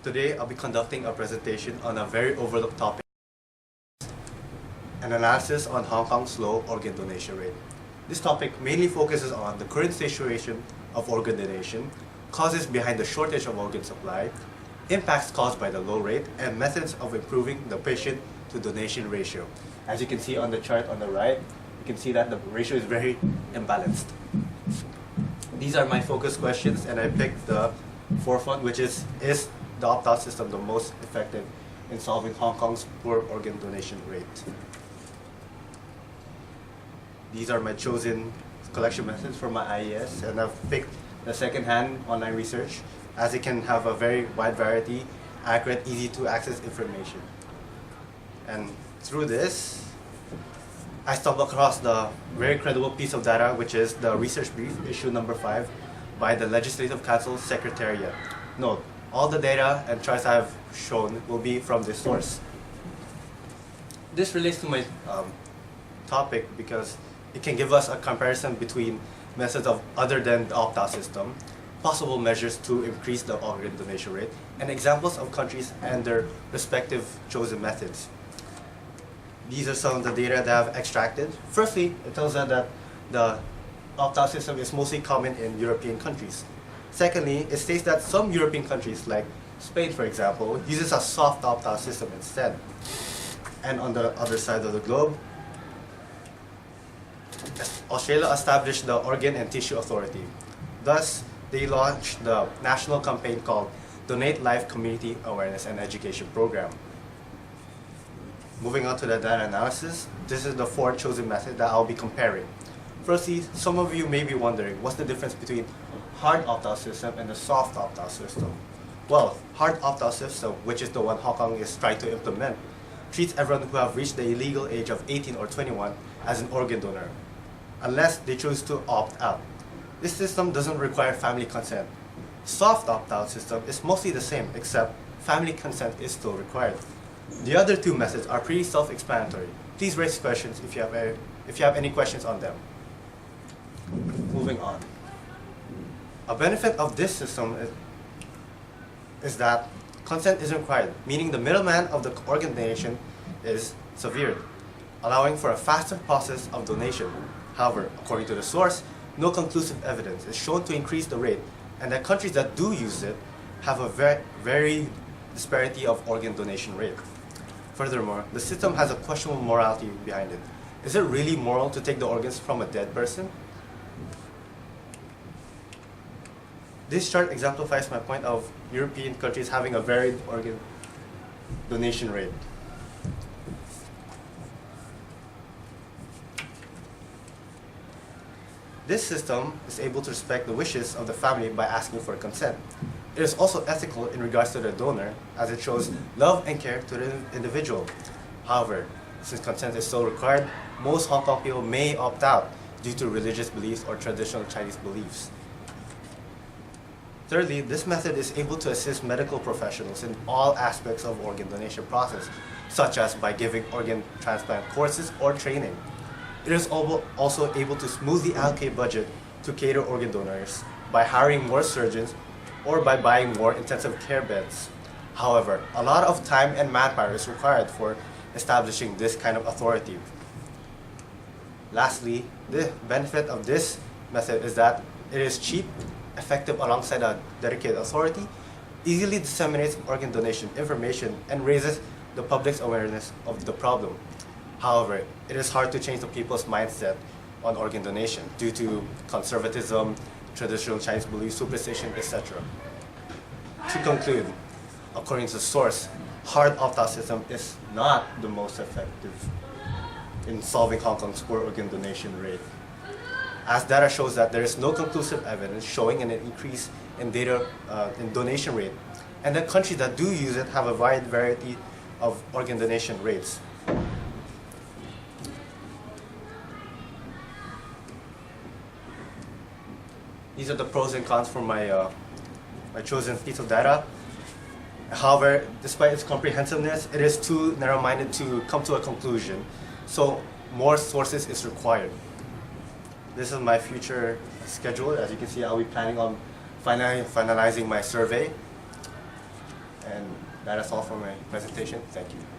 Today, I'll be conducting a presentation on a very overlooked topic, an analysis on Hong Kong's low organ donation rate. This topic mainly focuses on the current situation of organ donation, causes behind the shortage of organ supply, impacts caused by the low rate, and methods of improving the patient to donation ratio. As you can see on the chart on the right, you can see that the ratio is very imbalanced. These are my focus questions, and I picked the forefront, which is the opt-out system the most effective in solving Hong Kong's poor organ donation rate? These are my chosen collection methods for my IES, and I've picked the second-hand online research as it can have a very wide variety, accurate, easy to access information. And through this, I stumbled across the very credible piece of data, which is the research brief, issue number 5, by the Legislative Council Secretariat. Note, all the data and charts I have shown will be from this source. This relates to my topic because it can give us a comparison between methods of other than the opt-out system, possible measures to increase the organ donation rate, and examples of countries and their respective chosen methods. These are some of the data that I've extracted. Firstly, it tells us that the opt-out system is mostly common in European countries. Secondly, it states that some European countries, like Spain for example, uses a soft opt-out system instead. And on the other side of the globe, Australia established the Organ and Tissue Authority. Thus, they launched the national campaign called Donate Life Community Awareness and Education Program. Moving on to the data analysis, this is the 4 chosen methods that I'll be comparing. Firstly, some of you may be wondering, what's the difference between hard opt-out system and the soft opt-out system? Well, hard opt-out system, which is the one Hong Kong is trying to implement, treats everyone who have reached the illegal age of 18 or 21 as an organ donor, unless they choose to opt out. This system doesn't require family consent. Soft opt-out system is mostly the same, except family consent is still required. The other 2 methods are pretty self-explanatory. Please raise questions if you have any questions on them. Moving on. A benefit of this system is that consent isn't required, meaning the middleman of the organ donation is severed, allowing for a faster process of donation. However, according to the source, no conclusive evidence is shown to increase the rate, and that countries that do use it have a very disparity of organ donation rate. Furthermore, the system has a questionable morality behind it. Is it really moral to take the organs from a dead person? This chart exemplifies my point of European countries having a varied organ donation rate. This system is able to respect the wishes of the family by asking for consent. It is also ethical in regards to the donor, as it shows love and care to the individual. However, since consent is still required, most Hong Kong people may opt out due to religious beliefs or traditional Chinese beliefs. Thirdly, this method is able to assist medical professionals in all aspects of organ donation process, such as by giving organ transplant courses or training. It is also able to smoothly allocate budget to cater organ donors by hiring more surgeons or by buying more intensive care beds. However, a lot of time and manpower is required for establishing this kind of authority. Lastly, the benefit of this method is that it is cheap, effective alongside a dedicated authority, easily disseminates organ donation information, and raises the public's awareness of the problem. However, it is hard to change the people's mindset on organ donation due to conservatism, traditional Chinese beliefs, superstition, etc. To conclude, according to the source, hard opt-out system is not the most effective in solving Hong Kong's poor organ donation rate, as data shows that there is no conclusive evidence showing an increase in donation rate, and that countries that do use it have a wide variety of organ donation rates. These are the pros and cons for my chosen piece of data. However, despite its comprehensiveness, it is too narrow-minded to come to a conclusion, so more sources is required. This is my future schedule. As you can see, I'll be planning on finalizing my survey. And that is all for my presentation. Thank you.